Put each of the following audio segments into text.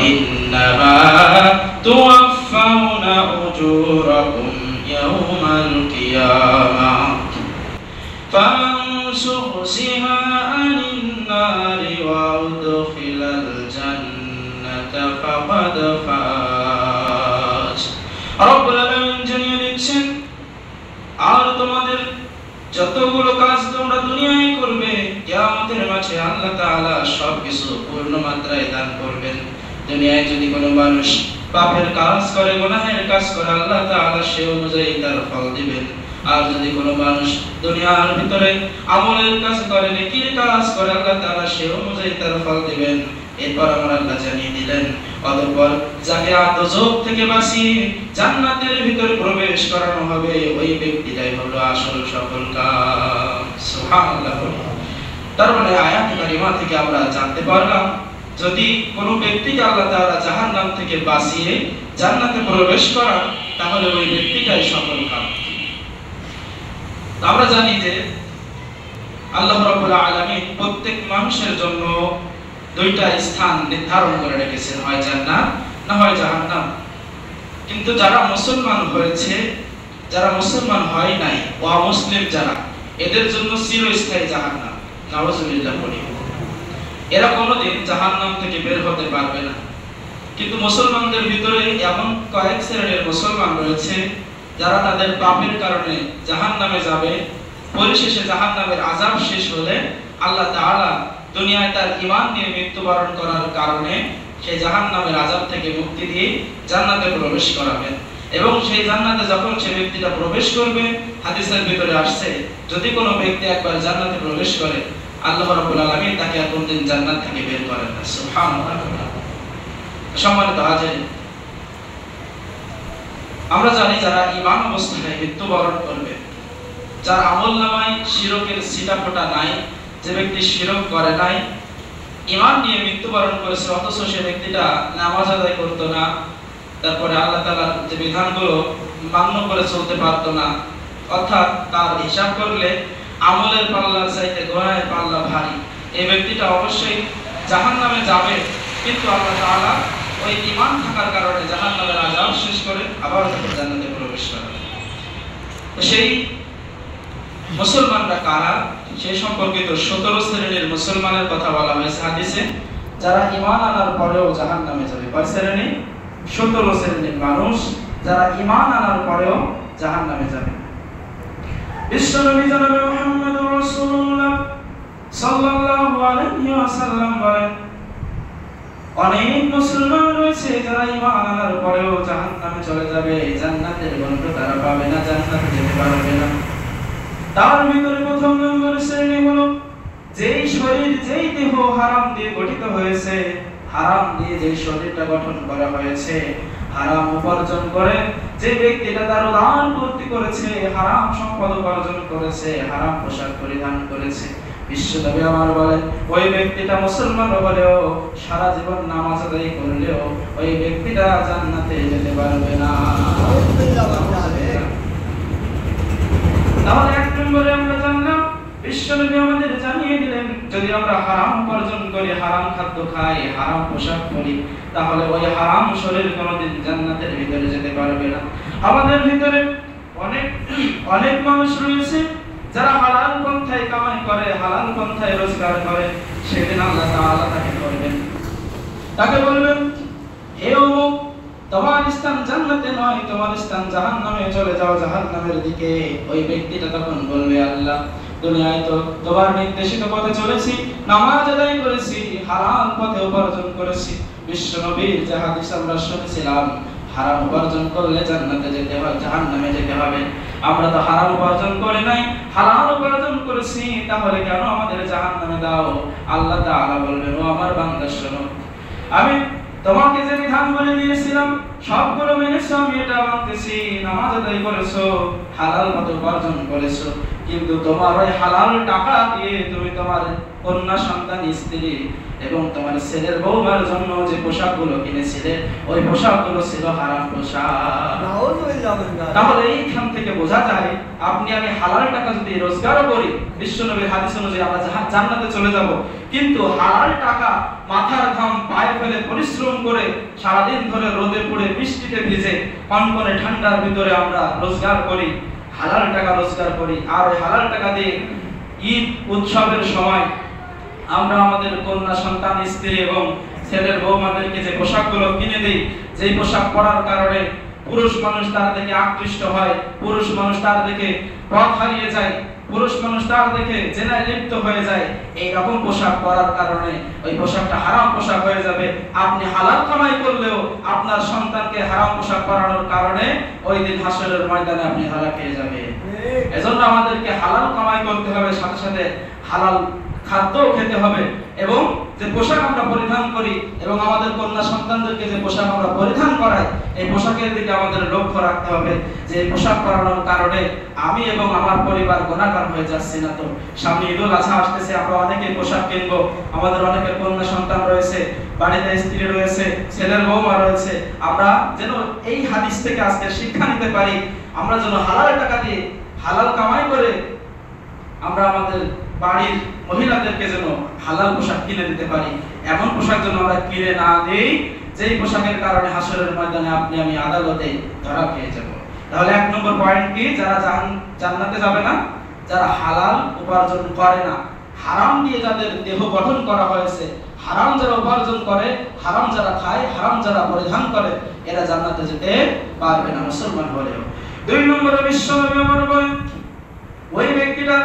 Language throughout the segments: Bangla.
ইন্নামা তুওয়াফাউনা উজুরাকুম ইয়াওমাল কিয়ামাহ ফামান যুহজিহা আনিন নারি ওয়া উদখিলাল জান্নাতা ফাকাদ ফাজ। রব্বুল আলামিন জানিয়ে দিচ্ছেন, আর তোমাদের যতগুলো কাজ তোমরা দুনিয়ায় করবে, কিয়ামতের মাঠে আল্লাহ তাআলা সবকিছু পূর্ণ মাত্রায় দান করবেন। দুনিয়ায় যদি কোনো মানুষ পাপের কাজ করে, গুনাহের কাজ করে, আল্লাহ তাআলা সে অনুযায়ী তার ফল দিবেন। আর যদি কোনো মানুষ দুনিয়ার ভিতরে আমলের কাজ করে, নেকির কাজ করে, আল্লাহ তাআলা সে অনুযায়ী তার ফল দিবেন। এরপর আমার আল্লাহ জানিয়ে দিলেন, অতঃপর যাকে আযাব থেকে বাঁচিয়ে জান্নাতের ভিতরে প্রবেশ করানো হবে, ওই ব্যক্তিটাই হলো আসল সফল কাম। সুবহানাল্লাহ। তার মানে আয়াত কারিমা থেকে আমরা জানতে পারলাম, যদি কোনো ব্যক্তিকে আল্লাহ তাআলা জাহান্নাম থেকে বাঁচিয়ে জান্নাতে প্রবেশ করান, তাহলে ওই ব্যক্তিটাই সফল কাম। আমরা জানি যে আল্লাহ রাব্বুল আলামিন প্রত্যেক মানুষের জন্য দুইটা স্থান নির্ধারণ করে রেখেছেন, হয় জান্নাত না হয় জাহান্নাম। কিন্তু যারা মুসলমান হয়েছে, যারা মুসলমান হয় নাই, অমুসলিম যারা, এদের জন্য চিরস্থায়ী জাহান্নাম। নাউজুবিল্লাহ বলি, এরা কোনোদিন জাহান্নাম থেকে বের হতে পারবে না। কিন্তু মুসলমানদের ভিতরে এমন কয়েক শ্রেণীর মুসলমান রয়েছে যারা তাদের পাপের কারণে জাহান্নামে যাবে। পরিশেষে জাহান্নামের আযাব শেষ হলে আল্লাহ তাআলা দুনিয়ায় তার ঈমান নিয়ে মৃত্যুবরণ করার কারণে সেই জাহান্নামের আযাব থেকে মুক্তি দিয়ে জান্নাতে প্রবেশ করাবেন। এবং সেই জান্নাতে যখন সে ব্যক্তিটা প্রবেশ করবে, হাদিসের ভিতরে আসছে, যদি কোনো ব্যক্তি একবার জান্নাতে প্রবেশ করে, আল্লাহ রাব্বুল আলামিন তাকে আর কোনদিন জান্নাত থেকে বের করেন না। সুবহানাল্লাহ। সম্মানিত হাজিরিন, আমরা জানি যারা ঈমান অবস্থায় মৃত্যুবরণ করবে, যার আমলনামায় শিরকের ছিটাফোঁটা নাই, যে ব্যক্তি শিরক করে নাই, ঈমান নিয়ে মৃত্যুবরণ করেছে, অথচ সে ব্যক্তিটা নামাজ আদায় করতো না, তারপরে আল্লাহ তাআলার যে বিধানগুলো মান্য করে চলতে পারতো না, অর্থাৎ তার হিসাব করলে আমলের পাল্লার চাইতে গুনাহের পাল্লা ভারী, এই ব্যক্তিটা অবশ্যই জাহান্নামে যাবে। কিন্তু আল্লাহ তাআলা ওই ঈমান থাকার কারণে জাহান্নামের আযাব শেষ করে আবার তাকে জান্নাতে প্রবেশ করাবে। তো সেই মুসলমানরা কারা, সেই সম্পর্কিত 17 শ্রেণীর মুসলমানের কথা বলা হয়েছে হাদিসে, যারা ঈমান আনার পরেও জাহান্নামে যাবে। কয় শ্রেণী? 17 শ্রেণীর মানুষ যারা ঈমান আনার পরেও জাহান্নামে যাবে। বিশ্বনবী জনাব মুহাম্মদুর রাসূলুল্লাহ সাল্লাল্লাহু আলাইহি ওয়াসাল্লাম বলেন, অনেক মুসলমান রয়েছে যারা ঈমান আনার পরেও জাহান্নামে চলে যাবে, জান্নাতের গন্ধ তারা পাবে না, জান্নাতে যেতে পারবে না। তার ভিতরে প্রথম নম্বর শ্রেণী হলো, যেই শরীর, যেই দেহ হারাম দিয়ে গঠিত হয়েছে, হারাম দিয়ে যে শরীরটা গঠন করা হয়েছে, হারাম উপার্জন করে যে ব্যক্তিটা তার উদার পূর্তি করেছে, হারাম সম্পদ উপার্জন করেছে, হারাম পোশাক পরিধান করেছে, বিশ্বনবী আমার বলেন, ওই ব্যক্তিটা মুসলমান হলেও, সারা জীবন নামাজ আদায় করলেও ওই ব্যক্তিটা জান্নাতে যেতে পারবে না। তাহলে এক নম্বরে আমরা জানলাম, বিশ্বনবী আমাদের জানিয়ে দিলেন, যদি আমরা হারাম উপার্জন করি, হারাম খাদ্য খাই, হারাম পোশাক পরি, তাহলে ওই হারাম শরীর কোনোদিন জান্নাতের ভিতরে যেতে পারবে না। আমাদের ভিতরে অনেক মানুষ রয়েছে যারা হালাল পন্থায় কামাই করে, হালাল পন্থায় রোজগার করে, সেদিন আল্লাহ তাআলা তাকে বলবেন, হে অমুক, তোমার স্থান জান্নাতে নয়, তোমার স্থান জাহান্নামে, চলে যাও জাহান্নামের দিকে। ওই ব্যক্তিটা তখন বলবে, আল্লাহ, দুনিয়ায় তো তোমার নির্দেশিত পথে চলেছি, নামাজ আদায় করেছি, হালাল পথে উপার্জন করেছি। বিশ্বনবীর যে হাদিস আমরা শুনেছিলাম, হারাম উপার্জন করলে জান্নাতে যেতে হয়, জাহান্নামে যেতে হবে। আমরা তো হারাম উপার্জন করে নাই, হালাল উপার্জন করেছি, তাহলে কেন আমাদের জাহান্নামে দাও? আল্লাহ তাআলা বলবেন, ও আমার বান্দা শোনো, আমি তোমাকে যে বিধান বলে দিয়েছিলাম সবগুলো মেনেছো, আমি এটা মানতেছি, নামাজ আদায় করেছো, হালাল পথে উপার্জন করেছো, কিন্তু তোমার ওই হালাল টাকা দিয়ে তুমি তোমার কন্যা সন্তান, স্ত্রী এবং তোমার ছেলের বউমার জন্য যে পোশাকগুলো কিনেছিলে ওই পোশাকগুলো ছিল হারাম পোশাক। তাহলে এইখান থেকে বোঝা যায় আপনি আমি হালাল টাকা যদি রোজগারও করি, বিশ্বনবীর হাদিস অনুযায়ী আমরা জান্নাতে চলে যাব, কিন্তু হালাল টাকা মাথার ঘাম পায়ে ফেলে পরিশ্রম করে সারাদিন ধরে রোদে পুড়ে বৃষ্টিতে ভিজে কনকনে ঠান্ডার ভিতরে আমরা রোজগার করি, হালাল টাকা রোজগার করি, আর ওই হালাল টাকা দিয়ে ঈদ উৎসবের সময় আমরা আমাদের কন্যা সন্তান, স্ত্রী এবং ছেলের বউমাদেরকে যে পোশাকগুলো কিনে দিই, যেই পোশাক পরার কারণে পুরুষ মানুষ তার দিকে আকৃষ্ট হয়, পুরুষ মানুষ তার দিকে পথ হারিয়ে যায়, পুরুষ মানুষ তার দিকে জেনায় লিপ্ত হয়ে যায়, এই রকম পোশাক পরার কারণে ওই পোশাকটা হারাম পোশাক হয়ে যাবে। আপনি হালাল কামাই করলেও আপনার সন্তানকে হারাম পোশাক পরানোর কারণে ওই দিন হাসরের ময়দানে আপনি ধরা খেয়ে যাবেন। এজন্য আমাদেরকে হালাল কামাই করতে হবে, সাথে সাথে হালাল খাদ্যও খেতে হবে, এবং যে পোশাক আমরা পরিধান করি এবং আমাদের কন্যা সন্তানদেরকে যে পোশাক আমরা পরিধান করাই, এই পোশাকের দিকে আমাদের লক্ষ্য রাখতে হবে যে এই পোশাক পরানোর কারণে আমি এবং আমার পরিবার গুনাহগার হয়ে যাচ্ছি না। তো সামনে ঈদুল আজহা আসতেছে, আমরা অনেকে পোশাক কিনবো, আমাদের অনেকের কন্যা সন্তান রয়েছে, বাড়িতে স্ত্রী রয়েছে, ছেলের বউমা রয়েছে, আমরা যেন এই হাদিস থেকে আজকে শিক্ষা নিতে পারি, আমরা যেন হালাল টাকা দিয়ে হালাল কামাই করে আমরা আমাদের বাড়ির মহিলাদেরকে যেন হালাল পোশাক কিনে দিতে পারি। এমন পোশাক যেন আমরা কিনে না দেই যেই পোশাকের কারণে হাসরের ময়দানে আপনি আমি আদালতে ধরা খেয়ে যাব। তাহলে এক নম্বর পয়েন্ট কি? যারা জান্নাতে যাবে না, যারা হালাল উপার্জন করে না, হারাম দিয়ে যাদের দেহ গঠন করা হয়েছে, হারাম যারা উপার্জন করে, হারাম যারা খায়, হারাম যারা পরিধান করে, এরা জান্নাতে যেতে পারবে না মুসলমান হলেও। দুই নম্বরে বিশ্বনবী আমার বলেন ওই ব্যক্তিটা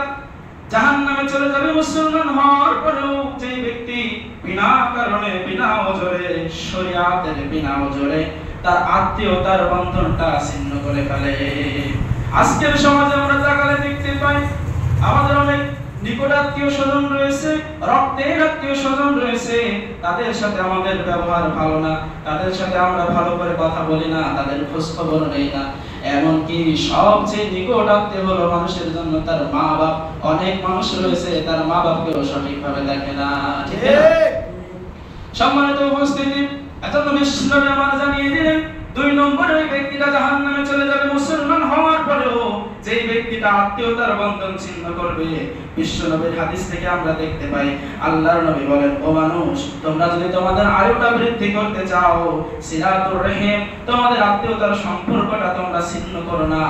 জাহান্নামে চলে যাবে মুসলমান হওয়ার পরেও যে ব্যক্তি বিনা কারণে, বিনা ওজরে, শরিয়াতের বিনা ওজরে তার আত্মীয়তার বন্ধনটা ছিন্ন করে ফেলে। আজকের সমাজে আমরা তাকালে দেখতে পাই আমাদের অনেক নিকট আত্মীয় স্বজন রয়েছে, রক্তের আত্মীয় স্বজন রয়েছে, তাদের সাথে আমাদের ব্যবহার ভালো না, তাদের সাথে আমরা ভালো করে কথা বলি না, তাদের খোঁজ খবর নেই না। এমনকি সবচেয়ে নিকট আত্মীয় হলো মানুষের জন্য তার মা বাপ। অনেক মানুষ রয়েছে তার মা বাপকেও সঠিকভাবে দেখে না। ঠিক না? সম্মানিত উপস্থিতি, এজন্য বিশ্বনবী আমার জানিয়ে দিলেন দুই নম্বরে ওই ব্যক্তিটা জাহান্নামে চলে যাবে মুসলমান হওয়ার পরেও যেই ব্যক্তিটা আত্মীয়তার বন্ধন ছিন্ন করবে। বিশ্বনবীর হাদিস থেকে আমরা দেখতে পাই আল্লাহর নবী বলেন, ও মানুষ, তোমরা যদি তোমাদের আয়ুটা বৃদ্ধি করতে চাও, সিলাতুর রহিম, তোমাদের আত্মীয়তার সম্পর্কটা তোমরা ছিন্ন করো না,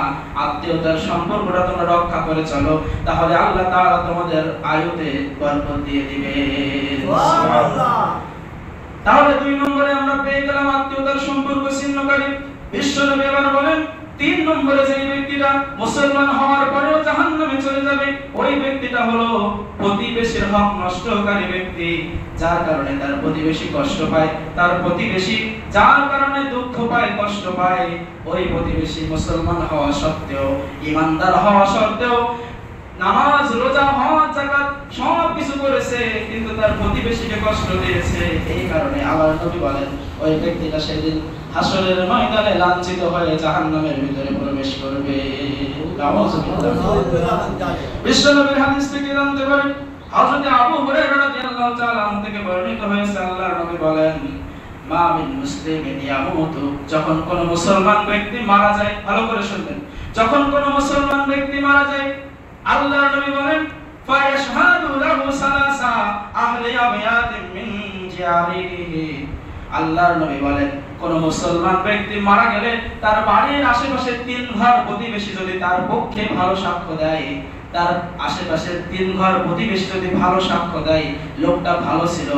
আত্মীয়তার সম্পর্কটা তোমরা রক্ষা করে চলো, তাহলে আল্লাহ তাআলা তোমাদের আয়ুতে বরকত দিয়ে দিবে। সুবহানাল্লাহ। তাহলে দুই নম্বরে আমরা পেয়ে গেলাম আত্মীয়তার সম্পর্ক ছিন্নকারী। বিশ্বনবী আবার বলেন তিন নম্বরে যে ব্যক্তিটা মুসলমান হওয়ার পরেও জাহান্নামে চলে যাবে ওই ব্যক্তিটা হলো প্রতিবেশীর হক নষ্টকারী ব্যক্তি, যার কারণে তার প্রতিবেশী কষ্ট পায়, তার প্রতিবেশী যার কারণে দুঃখ পায়, কষ্ট পায়, ওই প্রতিবেশী মুসলমান হওয়া সত্ত্বেও, ঈমানদার হওয়া সত্ত্বেও, নামাজ, রোজা, হজ, যাকাত সব কিছু করেছে, কিন্তু তার প্রতিবেশীকে কষ্ট দিয়েছে। এই কারণে আল্লাহর নবী বলেন ওই ব্যক্তিটা সেদিন হাসরের ময়দানে লাঞ্ছিত হয়ে জাহান্নামের ভিতরে প্রবেশ করবে। বিশ্বনবীর হাদিস থেকে জানতে পারেন হযরত আবু হুরায়রা রাদিয়াল্লাহু তাআলা আনহু থেকে বর্ণিত হয়েছে আল্লাহর নবী বলেন, মা মিন মুসলিমিন ইয়ামুতু, যখন কোন মুসলমান ব্যক্তি মারা যায়, ভালো করে শুনবেন, যখন কোন মুসলমান ব্যক্তি মারা যায় আল্লাহর নবী বলেন ফায়াশহাদু লাহু সালাসা আহলি আবিয়াতিন মিন জিয়ারিহি। আল্লাহর নবী বলেন কোন মুসলমান ব্যক্তি মারা গেলে তার বাড়ির আশেপাশে 3 ঘর প্রতিবেশী যদি তার পক্ষে ভালো সাক্ষ্য দেয়, তার আশেপাশের 3 ঘর প্রতিবেশী যদি ভালো সাক্ষ্য দেয় লোকটা ভালো ছিল,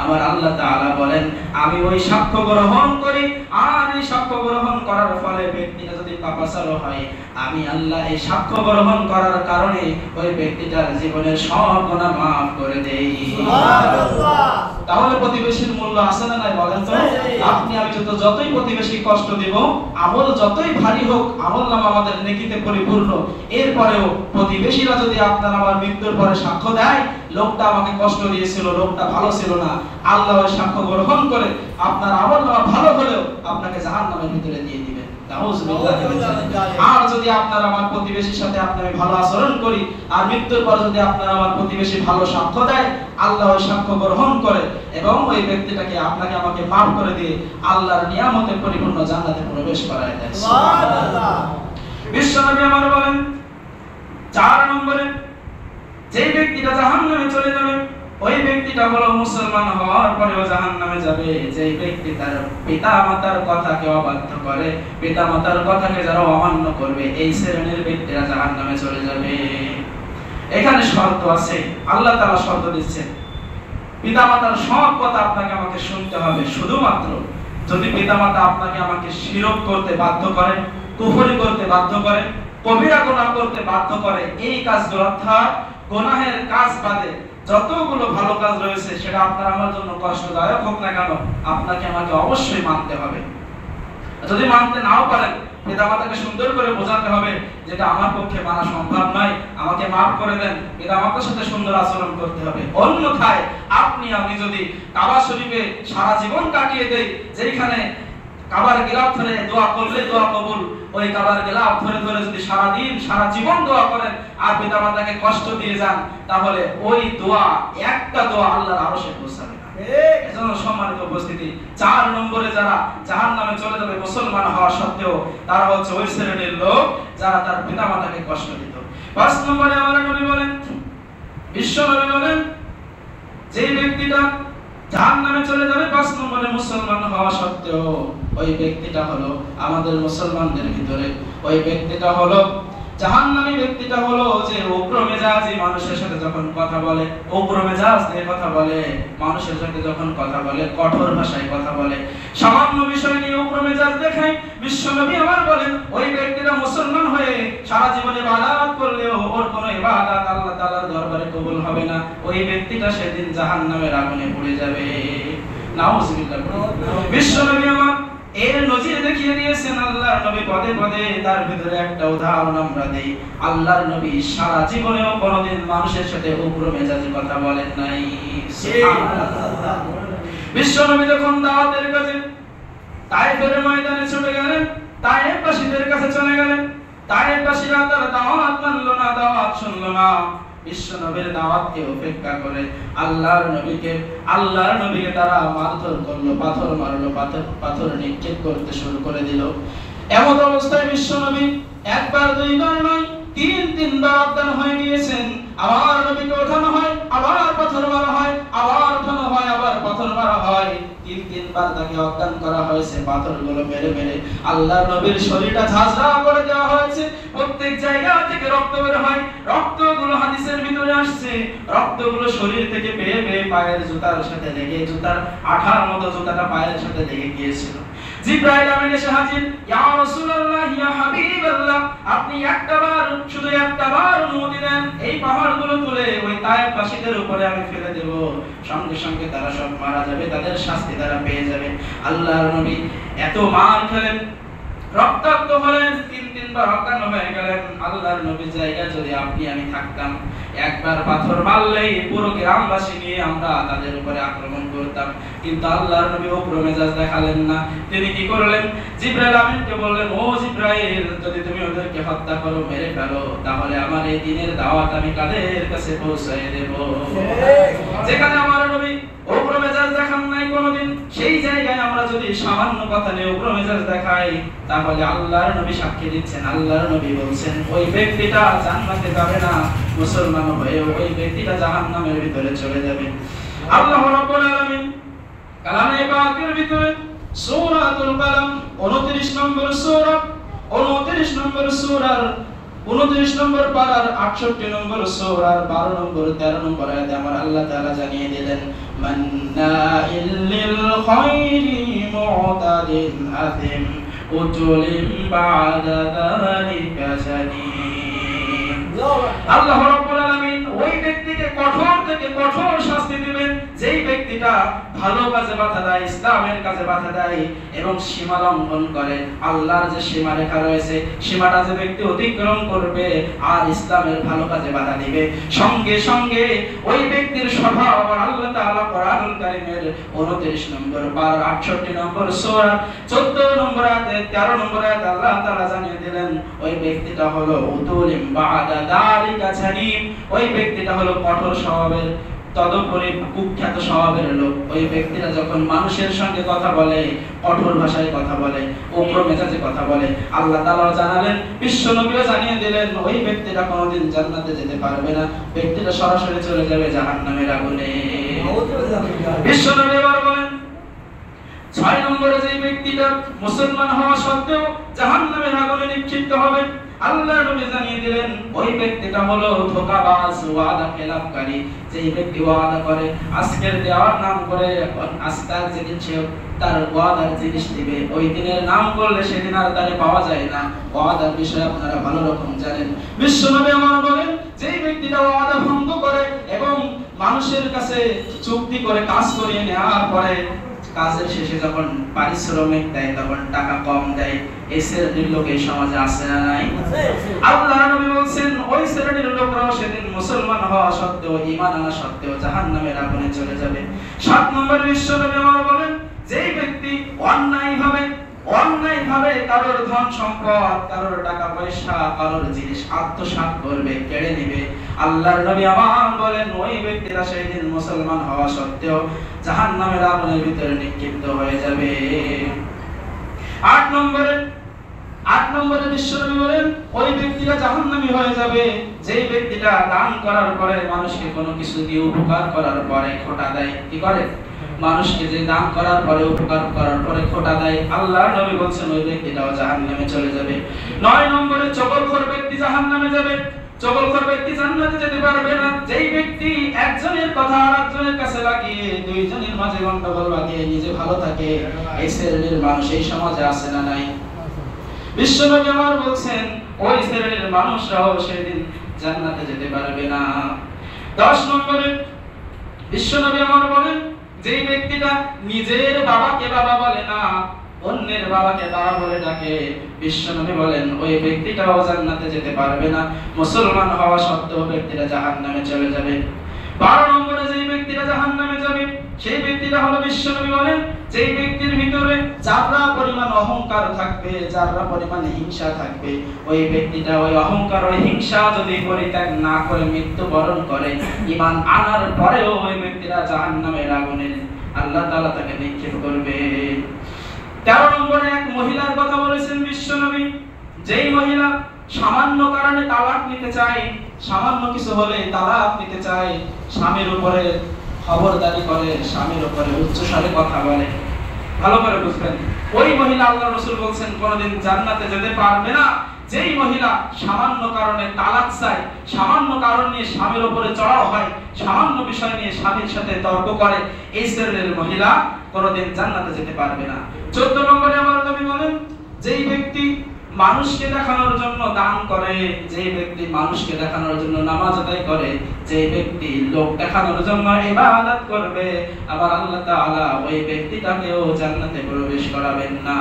আমার আল্লাহ তাআলা বলেন আমি ওই সাক্ষ্য গ্রহণ করি, আর এই সাক্ষ্য গ্রহণ করার ফলে ব্যক্তিটা যদি পাপাচার হয়, আমি আল্লাহ এই সাক্ষ্য গ্রহণ করার কারণে ওই ব্যক্তিটার জীবনের সব গুনাহ maaf করে দেই। সুবহানাল্লাহ। তাহলে প্রতিবেশীর মূল্য আছে না নাই বলেন তো? আপনি আমি যতই প্রতিবেশী কষ্ট দিব, আমল যতই ভারী হোক, আমলনামা আমাদের নেকিতে পরিপূর্ণ, এরপরেও প্রতিবেশীরা যদি আপনার আমার মৃত্যুর পরে সাক্ষ্য দেয় লোকটা আমাকে কষ্ট দিয়েছিল, লোকটা ভালো ছিল না, আল্লাহ ওই সাক্ষ্য গ্রহণ করে আপনার আমলনামা ভালো হলেও আপনাকে জাহান্নামের ভিতরে দিয়ে দিবেন। আর যদি আপনার আমার প্রতিবেশীর সাথে আমি ভালো আচরণ করি আর মৃত্যুর পর যদি আপনার আমার প্রতিবেশী ভালো সাক্ষ্য দেয়, আল্লাহ ওই সাক্ষ্য গ্রহণ করে এবং ওই ব্যক্তিটাকে আপনাকে আমাকে মাফ করে দিয়ে আল্লাহর নিয়ামতে পরিপূর্ণ জান্নাতে প্রবেশ করায় দেয়। সুবহানাল্লাহ। বিশ্বনবী আমার বলেন 4 নম্বরে যে ব্যক্তিটা জাহান্নামে চলে যাবে ওই ব্যক্তিটা হলো মুসলমান হওয়ার পরেও জাহান্নামে যাবে যে ব্যক্তি তার পিতামাতার কথাকে অবাধ্য করে, পিতামাতার কথাকে যারা অমান্য করবে, এই শ্রেণীর ব্যক্তিরা জাহান্নামে চলে যাবে। এখানে শর্ত আছে, আল্লাহ তাআলা শর্ত দিচ্ছেন, পিতামাতার সব কথা আপনাকে আমাকে শুনতে হবে, শুধুমাত্র যদি পিতামাতা আপনাকে আমাকে শিরক করতে বাধ্য করে, কুফরি করতে বাধ্য করে, কবিরা গুনাহ করতে বাধ্য করে, এই কাজগুলো অর্থাৎ গুনাহের কাজ বাদে যতগুলো ভালো কাজ রয়েছে সেটা আপনার আমার জন্য কষ্টদায়ক হোক না কেন আপনাকে আমাকে অবশ্যই মানতে হবে। যদি মানতে নাও পারেন পিতামাতাকে সুন্দর করে বোঝাতে হবে যেটা আমার পক্ষে মানা সম্ভব নয়, আমাকে মাফ করে দেন, পিতামাতার সাথে সুন্দর আচরণ করতে হবে। অন্যথায় আমি যদি কাবা শরীফে সারা জীবন কাটিয়ে দেই, যেখানে কাবার গিলাফ ধরে দোয়া করলে দোয়া কবুল, ওই কাবার গিলাফ ধরে ধরে যদি সারা দিন সারা জীবন দোয়া করেন আর পিতামাতাকে কষ্ট দিয়ে যান, তাহলে ওই দোয়া একটা দোয়া আল্লাহর আরশে পৌঁছাবে না। এজন্য সম্মানিত উপস্থিতি, 4 নম্বরে যারা জাহান্নামে চলে যাবে মুসলমান হওয়া সত্ত্বেও তারা হচ্ছে ওই শ্রেণীর লোক যারা তার পিতামাতাকে কষ্ট দিত। 5 নম্বরে আমার নবী বলেন, বিশ্ব নবী বলেন, যে ব্যক্তিটা জাহান্নামে চলে যাবে 5 নম্বরে মুসলমান হওয়া সত্ত্বেও ওই ব্যক্তিটা হলো আমাদের মুসলমানদের ভিতরে ওই ব্যক্তিটা হলো জাহান্নামী ব্যক্তিটা হলো যে উগ্র মেজাজি মানুষের সাথে যখন কথা বলে, উগ্র মেজাজ দিয়ে কথা বলে, মানুষের সাথে যখন কথা বলে কঠোর ভাষায় কথা বলে, সামান্য বিষয় নিয়ে উগ্র মেজাজ দেখায়। বিশ্বনবী আমার বলেন ওই ব্যক্তিটা মুসলমান হয়ে সারা জীবনে ইবাদত করলেও ওর কোনো ইবাদত আল্লাহ তাআলার দরবারে কবুল হবে না, ওই ব্যক্তিটা সেদিন জাহান্নামের আগুনে পড়ে যাবে। নাউজুবিল্লাহ। বিশ্বনবী আমার এর নজির দেখিয়ে দিয়েছেন আল্লাহর নবী পদে পদে। তার ভিতরে একটা উদাহরণ আমরা দেই, আল্লাহর নবী সারা জীবনেও কোনোদিন মানুষের সাথে উগ্র মেজাজি কথা বলেন নাই। সুবহানাল্লাহ। বিশ্বনবী যখন দাওয়াতের কাজে তায়েফের ময়দানে ছুটে গেলেন, তায়েফবাসীদের কাছে চলে গেলেন, তায়েফবাসীরা তার দাওয়াত মানলো না, দাওয়াত শুনলো না। বিশ্বনবীর দাওয়াতকে উপেক্ষা করে আল্লাহর নবীকে তারা মারধর করলো, পাথর মারলো, পাথর নিক্ষেপ করতে শুরু করে দিল। এমন অবস্থায় বিশ্বনবী একবার দুইবার নয় 3-3বার অজ্ঞান হয়ে গিয়েছেন। আবার নবীকে ওঠানো হয়, আবার পাথর মারা হয়, আবার ওঠানো হয়, আবার পাথর মারা হয়। 3-3বার তাকে অজ্ঞান করা হয়েছে, পাথরগুলো মেরে মেরে আল্লাহর নবীর শরীরটা ঝাঁঝরা করে দেওয়া হয়েছে। প্রত্যেক জায়গা থেকে রক্ত বের হয়, রক্তগুলো হাদিসের ভিতরে আসছে, রক্তগুলো শরীর থেকে বেয়ে বেয়ে পায়ের জুতার সাথে লেগে, জুতার আঠার মতো জুতাটা পায়ের সাথে লেগে গিয়েছিল। জিবরাইল আমিন এসে হাজির, ইয়া রাসূলুল্লাহ, ইয়া হাবিবাল্লাহ, আপনি শুধু একটাবার অনুমতি দেন, এই পাহাড়গুলো তুলে ওই তায়েফবাসীদের উপরে আমি ফেলে দেব, সঙ্গে সঙ্গে তারা সব মারা যাবে, তাদের শাস্তি তারা পেয়ে যাবে। আল্লাহর নবী এত মার খেলেন, রক্তাক্ত হলেন, 3-3বার অজ্ঞান হয়ে গেলেন। আল্লাহর নবীর জায়গায় যদি আমি থাকতাম, একবার পাথর মারলেই পুরো গ্রামবাসী নিয়ে আমরা তাদের উপরে আক্রমণ করতাম। কিন্তু আল্লাহর নবী উগ্র মেজাজ দেখালেন না। তিনি কি করলেন? জিবরাইল আমিনকে বললেন, ও জিবরাইল, যদি তুমি ওদেরকে হত্যা করো, মেরে ফেলো, তাহলে আমার এই দ্বীনের দাওয়াত আমি কাদের কাছে পৌঁছায় দেব? যেখানে আমার নবী উগ্র মেজাজ দেখান নাই কোনোদিন, সেই জায়গায় আমরা যদি সামান্য কথা নিয়ে উগ্র মেজাজ দেখাই, তাহলে আল্লাহর নবী সাক্ষী দিচ্ছেন, আল্লাহর নবী বলছেন ওই ব্যক্তিটা জান্নাতে যাবে না, মুসলমান হয়ে ওই ব্যক্তিটা জাহান্নামের ভিতরে চলে যাবে। আল্লাহ রাব্বুল আলামিন কালামে পাকের ভিতরে সূরাতুল কালাম 29 নম্বর সূরা, 29 নম্বর সূরার 29 নম্বর পারার 68 নম্বর সূরার 12 নম্বর 13 নম্বর আয়াতে আমার আল্লাহ তাআলা জানিয়ে দিলেন, মান্নাইল লিল খায়রি মুতাদিন আযিম উতুলিম বা'দা যালিকা জানিম। আল্লাহ রাব্বুল আলামিন ওই ব্যক্তিকে কঠোর থেকে কঠোর শাস্তি দিবেন যেই ব্যক্তিটা ভালো কাজে বাধা দেয়, ইসলামের কাজে বাধা দেয় এবং সীমা লঙ্ঘন করে, আল্লাহর যে সীমারেখা রয়েছে সীমাটা যে ব্যক্তি অতিক্রম করবে আর ইসলামের ভালো কাজে বাধা দিবে, সঙ্গে সঙ্গে ওই ব্যক্তির স্বভাব আল্লাহ তাআলা কোরআনুল কারীমের 29 নম্বর পারা 68 নম্বর সূরা 14 নম্বর আয়াতে 13 নম্বর আয়াতে আল্লাহ তাআলা জানিয়ে দিলেন ওই ব্যক্তিটা হলো উতুলিম বাদা দালিকা জানিম, ওই ব্যক্তিটা হলো কঠোর স্বভাবের, তদুপরি কুখ্যাত স্বভাবের লোক। ওই ব্যক্তিরা যখন মানুষের সঙ্গে কথা বলে কঠোর ভাষায় কথা বলে, উগ্র মেজাজে কথা বলে, আল্লাহ তাআলা জানালেন, বিশ্ব নবীও জানিয়ে দিলেন ওই ব্যক্তিটা কোনোদিন জান্নাতে যেতে পারবে না, ব্যক্তিটা সরাসরি চলে যাবে জাহান্নামের আগুনে। বিশ্ব নবী আবার বলেন 6 নম্বরে যে ব্যক্তিটা মুসলমান হওয়া সত্ত্বেও জাহান্নামের আগুনে নিক্ষিপ্ত হবে, আল্লাহ নবী জানিয়ে দিলেন ওই ব্যক্তিটা হলো ধোঁকাবাজ, ওয়াদা খেলাফকারী। যেই ব্যক্তি ওয়াদা করে আজকের দেওয়ার নাম করে আজকাল যেদিন সে তার ওয়াদার জিনিস দিবে, ওই দিনের নাম করলে সেদিন আর তারে পাওয়া যায় না। ওয়াদার বিষয়ে আপনারা ভালো রকম জানেন। বিশ্ব নবী আমার বলেন যেই ব্যক্তিটা ওয়াদা ভঙ্গ করে এবং মানুষের কাছে চুক্তি করে কাজ করিয়ে নেওয়ার পরে কাজের শেষে যখন পারিশ্রমিক দেয় তখন টাকা কম দেয়, এই শ্রেণীর লোক এই সমাজে আছে না নাই? আল্লাহ নবী বলেন ওই শ্রেণীর লোকরাও সেদিন মুসলমান হওয়া সত্ত্বেও, ঈমান আনা সত্ত্বেও জাহান্নামের আগুনে চলে যাবে। 7 নম্বর বিশ্ব নবী আমার বলেন যেই ব্যক্তি অন্যায়ভাবে কারোর ধন সম্পদ, কারোর টাকা পয়সা, কারোর জিনিস আত্মসাৎ করবে, কেড়ে নেবে, আল্লাহর নবী আমার বলেন ওই ব্যক্তিরা সেদিন মুসলমান হওয়া সত্ত্বেও জাহান্নামের আগুনের ভিতরে নিক্ষিপ্ত হয়ে যাবে। 8 নম্বরে বিশ্বনবী বলেন ওই ব্যক্তিরা জাহান্নামী হয়ে যাবে যেই ব্যক্তিটা দান করার পরে মানুষকে কোনো কিছু দিয়ে উপকার করার পরে খোটা দেয়। কি করে? মানুষকে যে দান করার পরে উপকার করার পরে খোটা দেয়, আল্লাহর নবী বলেন ওই ব্যক্তিটাও জাহান্নামে চলে যাবে। 9 নম্বরে চগলখোর ব্যক্তি জাহান্নামে যাবে। চগলখোর ব্যক্তি জান্নাতে যেতে পারবে না যেই ব্যক্তি একজনের কথা আরেকজনের কাছে লাগিয়ে দুইজনের মাঝে গন্ডগোল লাগিয়ে নিজে ভালো থাকে। এই শ্রেণীর মানুষ এই সমাজে আছে না নাই? বিশ্বনবী আমার বলছেন ওই শ্রেণীর মানুষরাও সেদিন জান্নাতে যেতে পারবে না। 10 নম্বরে বিশ্বনবী আমার বলেন যেই ব্যক্তিটা নিজের বাবাকে বাবা বলে না, অন্যের বাবাকে বাবা বলে ডাকে, বিশ্বনবী বলেন ওই ব্যক্তিটাও জান্নাতে যেতে পারবে না, মুসলমান হওয়া সত্ত্বেও ব্যক্তিরা জাহান্নামে চলে যাবে। 12 নম্বরে যেই ব্যক্তিরা জাহান্নামে যাবে সেই ব্যক্তিটা হলো বিশ্বনবী বলেন যেই ব্যক্তির ভিতরে যারা পরিমাণ অহংকার থাকবে, যারা পরিমাণ হিংসা থাকবে, ওই ব্যক্তিটা ওই অহংকার ওই হিংসা যদি পরিত্যাগ না করে মৃত্যুবরণ করে, ঈমান আনার পরেও ওই ব্যক্তিরা জাহান্নামের আগুনে আল্লাহ তাআলা তাকে নিক্ষেপ করবে। 13 নম্বরে এক মহিলার কথা বলেছেন বিশ্বনবী, যেই মহিলা সামান্য কারণে তালাক নিতে চায়, সামান্য কিছু হলে তালাক নিতে চায়, স্বামীর উপরে খবরদারি করে, স্বামীর উপরে উচ্চস্বরে কথা বলে, ভালো করে বুঝবেন ওই মহিলা আল্লাহর রাসূল বলেন কোনদিন জান্নাতে যেতে পারবে না। যেই মহিলা সামান্য কারণে তালাক চায়, সামান্য কারণ নিয়ে স্বামীর উপরে চড়াও হয়, সামান্য বিষয় নিয়ে স্বামীর সাথে তর্ক করে, এই শ্রেণীর মহিলা কোনদিন জান্নাতে যেতে পারবে না। 14 নম্বরে আমার নবী বলেন যেই ব্যক্তি মানুষকে দেখানোর জন্য দান করে, যেই ব্যক্তি মানুষকে দেখানোর জন্য নামাজ আদায় করে, যেই ব্যক্তি লোক দেখানোর জন্য ইবাদত করবে, আবার আল্লাহ তাআলা ওই ব্যক্তিটাকেও জান্নাতে প্রবেশ করাবেন না।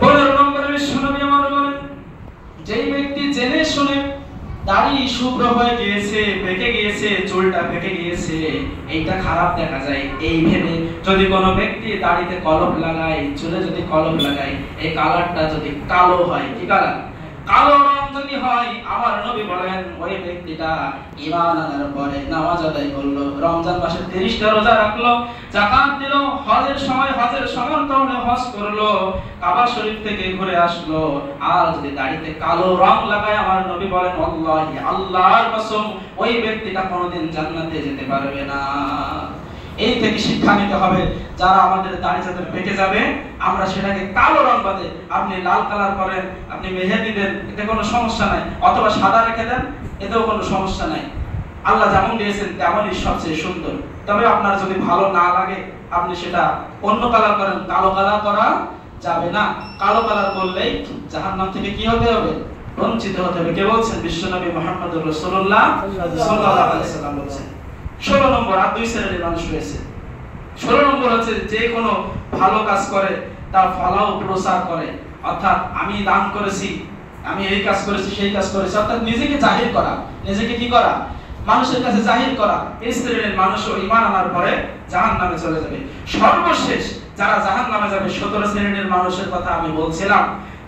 15 নম্বরে বিশ্বনবী আমার বলেন যেই ব্যক্তি জেনে শুনে দাড়ি শুভ্র হয়ে গিয়েছে, পেকে গিয়েছে, চুলটা পেকে গিয়েছে, এইটা খারাপ দেখা যায়, এই ভেবে যদি কোনো ব্যক্তি দাড়িতে কলম লাগায়, চুলে যদি কলম লাগায়, এই কালারটা যদি কালো হয়, কি কালার? কালো রং যদি হয়, আমার নবী বলেন ওই ব্যক্তিটা ঈমান আনার পরে নামাজ আদায় করলো, রমজান মাসে 30টা রোজা রাখলো, যাকাত দিল, হজের সময় হজের সমর্থনে হজ করলো, কাবা শরীফ থেকে ঘুরে আসলো, আর যদি দাড়িতে কালো রং লাগায়, আমার নবী বলেন আল্লাহি আল্লাহর কসম ওই ব্যক্তিটা কোনোদিন জান্নাতে যেতে পারবে না। এই থেকে শিক্ষা নিতে হবে যারা আমাদের দাড়ি যাদের পেকে যাবে আমরা সেটাকে কালো রং বাদে, আপনি লাল কালার করেন, আপনি মেহেদি দেন, এতে কোনো সমস্যা নাই, অথবা সাদা রেখে দেন, এতেও কোনো সমস্যা নাই। আল্লাহ যেমন দিয়েছেন তেমনই সবচেয়ে সুন্দর। তবে আপনার যদি ভালো না লাগে আপনি সেটা অন্য কালার করেন, কালো কালার করা যাবে না। কালো কালার করলেই জাহান্নাম থেকে কি হতে হবে? বঞ্চিত হতে হবে। কে বলছেন? বিশ্বনবী মুহাম্মদুর রাসূলুল্লাহ সাল্লাল্লাহু আলাইহি ওয়াসাল্লাম বলছেন। 16 নম্বর আর 2 শ্রেণীর মানুষ রয়েছে। 16 নম্বর হচ্ছে যে কোনো ভালো কাজ করে তা ফলাও প্রচার করে, অর্থাৎ আমি দান করেছি, আমি এই কাজ করেছি, সেই কাজ করেছি, অর্থাৎ নিজেকে জাহির করা, নিজেকে কি করা, মানুষের কাছে জাহির করা। এই শ্রেণীর মানুষও ঈমান আনার পরে জাহান্নামে চলে যাবে। সর্বশেষ যারা জাহান্নামে যাবে 17 শ্রেণীর মানুষের কথা আমি বলছিলাম,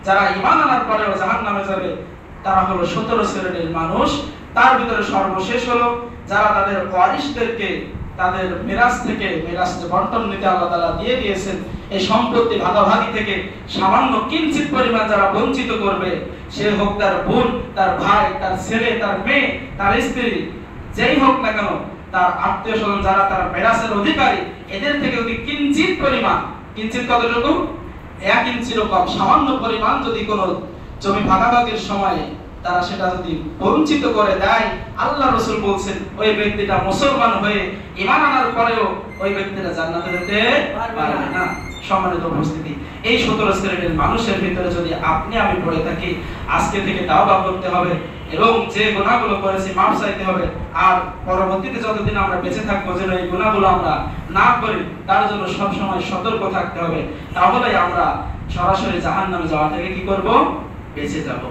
যারা ঈমান আনার পরেও জাহান্নামে যাবে তারা হলো 17 শ্রেণীর মানুষ। তার ভিতরে সর্বশেষ হলো যারা তাদের ওয়ারিসদেরকে তাদের মিরাস থেকে, মিরাস যে বন্টন নিতে আল্লাহ তাআলা দিয়ে দিয়েছেন, এই সম্পত্তি ভাগাভাগি থেকে সামান্য কিঞ্চিত পরিমাণ যারা বঞ্চিত করবে, সে হোক তার বোন, তার ভাই, তার ছেলে, তার মেয়ে, তার স্ত্রী, যেই হোক না কেন, তার আত্মীয় স্বজন যারা তার মিরাসের অধিকারী, এদের থেকে যদি কিঞ্চিত পরিমাণ, কিঞ্চিত কতটুকু, 1 ইঞ্চির কম সামান্য পরিমাণ যদি কোনো জমি ভাগাভাগির সময় তারা সেটা যদি বঞ্চিত করে দেয়, আল্লাহ রাসূল বলছেন ওই ব্যক্তিটা মুসলমান হয়ে ঈমান আনার পরেও ওই ব্যক্তিটা জান্নাতে যেতে পারবে না। সম্মানিত উপস্থিতি, এই 17 শ্রেণীর মানুষের ভিতরে যদি আপনি আমি পড়ে থাকি, আজকে থেকে তাওবা করতে হবে এবং যে গুনাহগুলো করেছি মাফ চাইতে হবে। আর পরবর্তীতে যতদিন আমরা বেঁচে থাকবো যেন এই গুনাহগুলো আমরা না করি, তার জন্য সব সময় সতর্ক থাকতে হবে। তাহলেই আমরা সরাসরি জাহান্নামে যাওয়া থেকে কি করব, বেঁচে যাব।